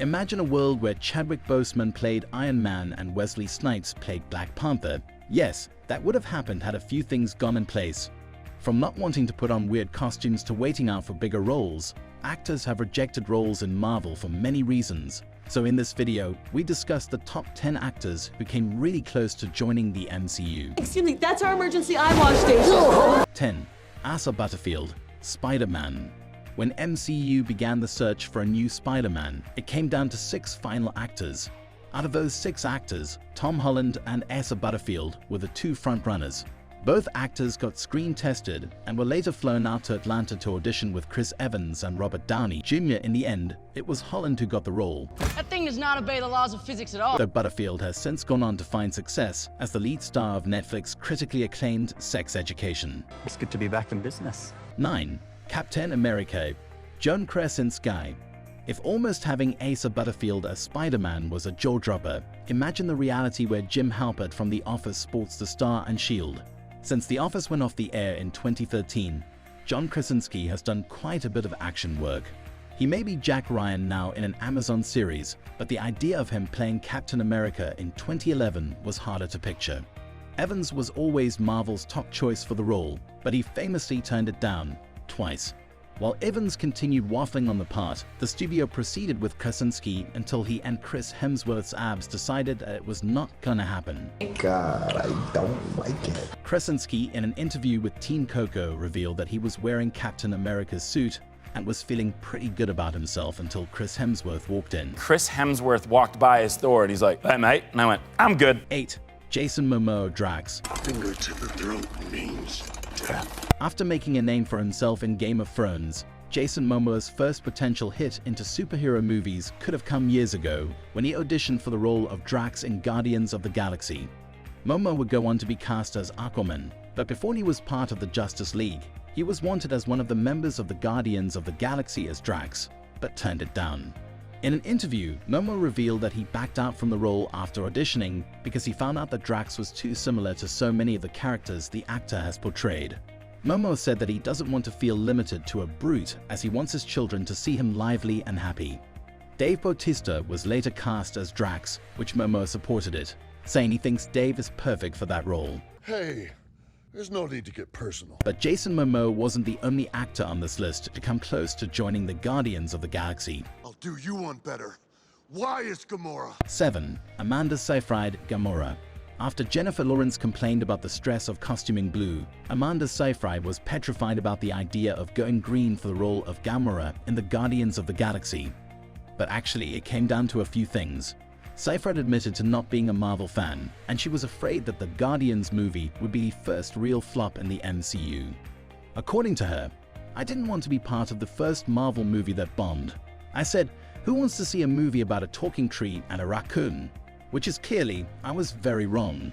Imagine a world where Chadwick Boseman played Iron Man and Wesley Snipes played Black Panther. Yes, that would have happened had a few things gone in place. From not wanting to put on weird costumes to waiting out for bigger roles, actors have rejected roles in Marvel for many reasons. So in this video, we discuss the top 10 actors who came really close to joining the MCU. Excuse me, that's our emergency eye wash station. 10. Asa Butterfield, Spider-Man. When MCU began the search for a new Spider-Man, it came down to 6 final actors. Out of those 6 actors, Tom Holland and Asa Butterfield were the 2 frontrunners. Both actors got screen tested and were later flown out to Atlanta to audition with Chris Evans and Robert Downey Jr. In the end, it was Holland who got the role. That thing does not obey the laws of physics at all. Though Butterfield has since gone on to find success as the lead star of Netflix critically acclaimed Sex Education. It's good to be back in business. 9. Captain America, John Krasinski. If almost having Asa Butterfield as Spider-Man was a jaw-dropper, imagine the reality where Jim Halpert from The Office sports the star and shield. Since The Office went off the air in 2013, John Krasinski has done quite a bit of action work. He may be Jack Ryan now in an Amazon series, but the idea of him playing Captain America in 2011 was harder to picture. Evans was always Marvel's top choice for the role, but he famously turned it down twice. While Evans continued waffling on the part, the studio proceeded with Krasinski until he and Chris Hemsworth's abs decided that it was not gonna happen. God, I don't like it. Krasinski, in an interview with Teen Coco, revealed that he was wearing Captain America's suit and was feeling pretty good about himself until Chris Hemsworth walked in. Chris Hemsworth walked by as Thor and he's like, "Hey mate," and I went, "I'm good." 8. Jason Momoa Drax. Finger to the throat means death. After making a name for himself in Game of Thrones, Jason Momoa's first potential hit into superhero movies could have come years ago when he auditioned for the role of Drax in Guardians of the Galaxy. Momoa would go on to be cast as Aquaman, but before he was part of the Justice League, he was wanted as one of the members of the Guardians of the Galaxy as Drax, but turned it down. In an interview, Momoa revealed that he backed out from the role after auditioning because he found out that Drax was too similar to so many of the characters the actor has portrayed. Momoa said that he doesn't want to feel limited to a brute as he wants his children to see him lively and happy. Dave Bautista was later cast as Drax, which Momoa supported it, saying he thinks Dave is perfect for that role. Hey, there's no need to get personal. But Jason Momoa wasn't the only actor on this list to come close to joining the Guardians of the Galaxy. I'll do you one better. Why is Gamora? 7. Amanda Seyfried, Gamora. After Jennifer Lawrence complained about the stress of costuming Blue, Amanda Seyfried was petrified about the idea of going green for the role of Gamora in the Guardians of the Galaxy. But actually, it came down to a few things. Seyfried admitted to not being a Marvel fan, and she was afraid that the Guardians movie would be the first real flop in the MCU. According to her, "I didn't want to be part of the first Marvel movie that bombed. I said, who wants to see a movie about a talking tree and a raccoon?" Which is clearly, I was very wrong.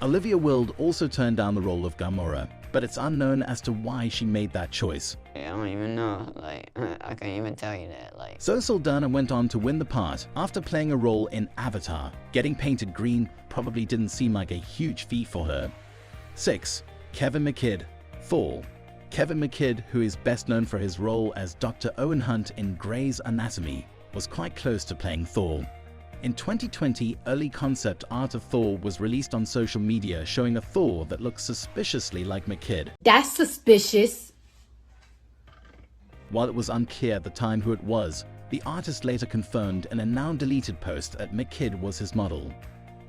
Olivia Wilde also turned down the role of Gamora, but it's unknown as to why she made that choice. I don't even know, I can't even tell you that, Zoe Saldana went on to win the part after playing a role in Avatar. Getting painted green probably didn't seem like a huge feat for her. 6. Kevin McKidd, Thor. Kevin McKidd, who is best known for his role as Dr. Owen Hunt in Grey's Anatomy, was quite close to playing Thor. In 2020, early concept art of Thor was released on social media showing a Thor that looks suspiciously like McKidd. That's suspicious. While it was unclear at the time who it was, the artist later confirmed in a now-deleted post that McKidd was his model.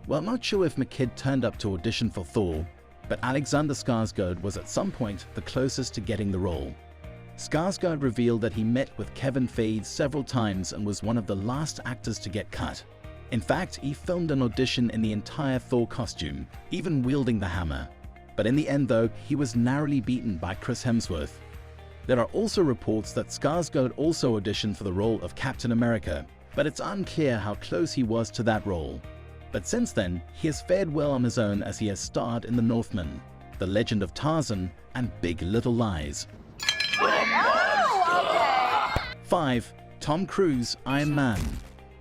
Well, not sure if McKidd turned up to audition for Thor, but Alexander Skarsgård was at some point the closest to getting the role. Skarsgård revealed that he met with Kevin Feige several times and was one of the last actors to get cut. In fact, he filmed an audition in the entire Thor costume, even wielding the hammer. But in the end though, he was narrowly beaten by Chris Hemsworth. There are also reports that Skarsgård also auditioned for the role of Captain America, but it's unclear how close he was to that role. But since then, he has fared well on his own as he has starred in The Northman, The Legend of Tarzan, and Big Little Lies. 5. Tom Cruise, Iron Man.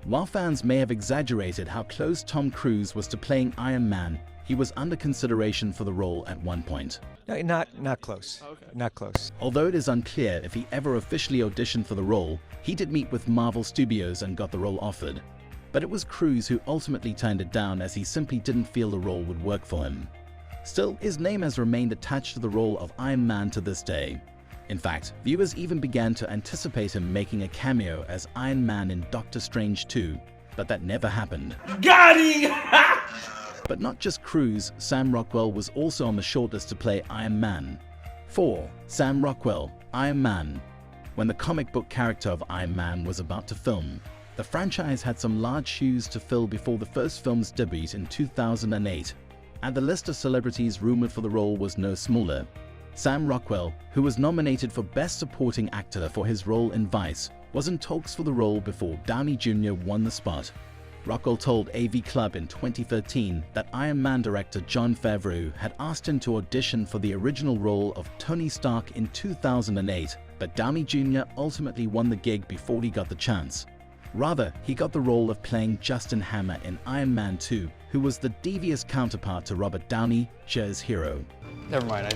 While fans may have exaggerated how close Tom Cruise was to playing Iron Man, he was under consideration for the role at one point. No, not close. Okay. Not close. Although it is unclear if he ever officially auditioned for the role, he did meet with Marvel Studios and got the role offered. But it was Cruise who ultimately turned it down, as he simply didn't feel the role would work for him. Still, his name has remained attached to the role of Iron Man to this day. In fact, viewers even began to anticipate him making a cameo as Iron Man in Doctor Strange 2, but that never happened. Got him! But not just Cruise, Sam Rockwell was also on the shortlist to play Iron Man. 4. Sam Rockwell, Iron Man. When the comic book character of Iron Man was about to film, the franchise had some large shoes to fill before the first film's debut in 2008, and the list of celebrities rumored for the role was no smaller. Sam Rockwell, who was nominated for Best Supporting Actor for his role in Vice, was in talks for the role before Downey Jr. won the spot. Rockwell told AV Club in 2013 that Iron Man director Jon Favreau had asked him to audition for the original role of Tony Stark in 2008, but Downey Jr. ultimately won the gig before he got the chance. Rather, he got the role of playing Justin Hammer in Iron Man 2, who was the devious counterpart to Robert Downey, Cher's hero. Never mind.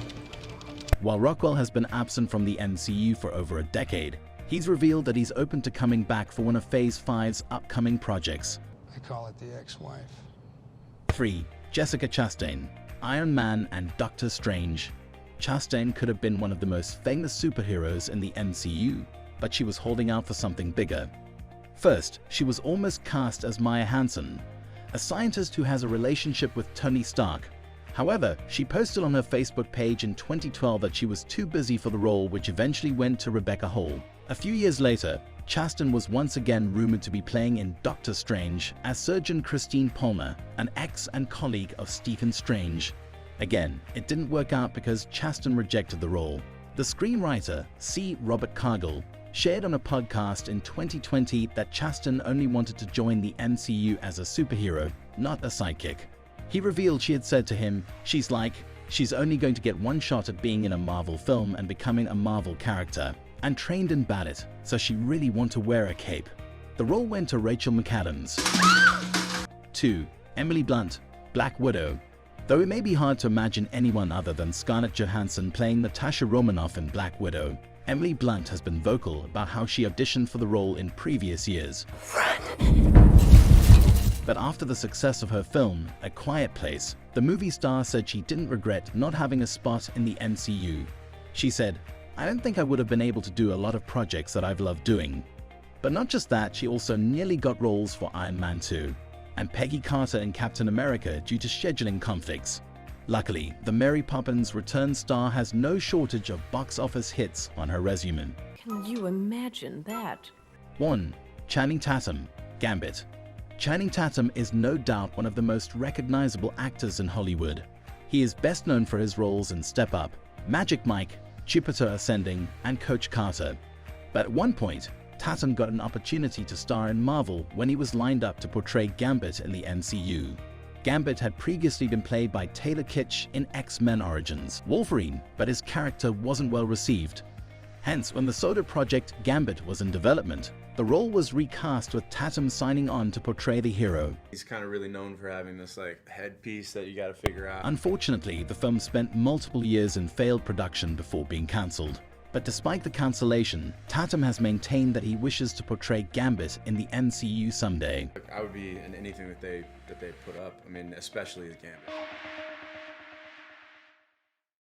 While Rockwell has been absent from the MCU for over a decade, he's revealed that he's open to coming back for one of Phase 5's upcoming projects. I call it the ex-wife. 3. Jessica Chastain, Iron Man and Doctor Strange. Chastain could have been one of the most famous superheroes in the MCU, but she was holding out for something bigger. First, she was almost cast as Maya Hansen, a scientist who has a relationship with Tony Stark. However, she posted on her Facebook page in 2012 that she was too busy for the role, which eventually went to Rebecca Hall. A few years later, Chastain was once again rumored to be playing in Doctor Strange as Surgeon Christine Palmer, an ex and colleague of Stephen Strange. Again, it didn't work out because Chastain rejected the role. The screenwriter, C. Robert Cargill, shared on a podcast in 2020 that Chastain only wanted to join the MCU as a superhero, not a sidekick. He revealed she had said to him, she's only going to get one shot at being in a Marvel film and becoming a Marvel character, and trained in ballet, so she really want to wear a cape. The role went to Rachel McAdams. 2. Emily Blunt, Black Widow. Though it may be hard to imagine anyone other than Scarlett Johansson playing Natasha Romanoff in Black Widow, Emily Blunt has been vocal about how she auditioned for the role in previous years. But after the success of her film, A Quiet Place, the movie star said she didn't regret not having a spot in the MCU. She said, "I don't think I would have been able to do a lot of projects that I've loved doing." But not just that, she also nearly got roles for Iron Man 2 and Peggy Carter in Captain America due to scheduling conflicts. Luckily, the Mary Poppins Return star has no shortage of box office hits on her resume. Can you imagine that? 1. Channing Tatum, Gambit. Channing Tatum is no doubt one of the most recognizable actors in Hollywood. He is best known for his roles in Step Up, Magic Mike, Jupiter Ascending, and Coach Carter. But at one point, Tatum got an opportunity to star in Marvel when he was lined up to portray Gambit in the MCU. Gambit had previously been played by Taylor Kitsch in X-Men Origins Wolverine, but his character wasn't well received. Hence, when the soda project Gambit was in development, the role was recast with Tatum signing on to portray the hero. He's kind of really known for having this headpiece that you got to figure out. Unfortunately, the film spent multiple years in failed production before being cancelled. But despite the cancellation, Tatum has maintained that he wishes to portray Gambit in the MCU someday. I would be in anything that they put up. I mean, especially the Gambit.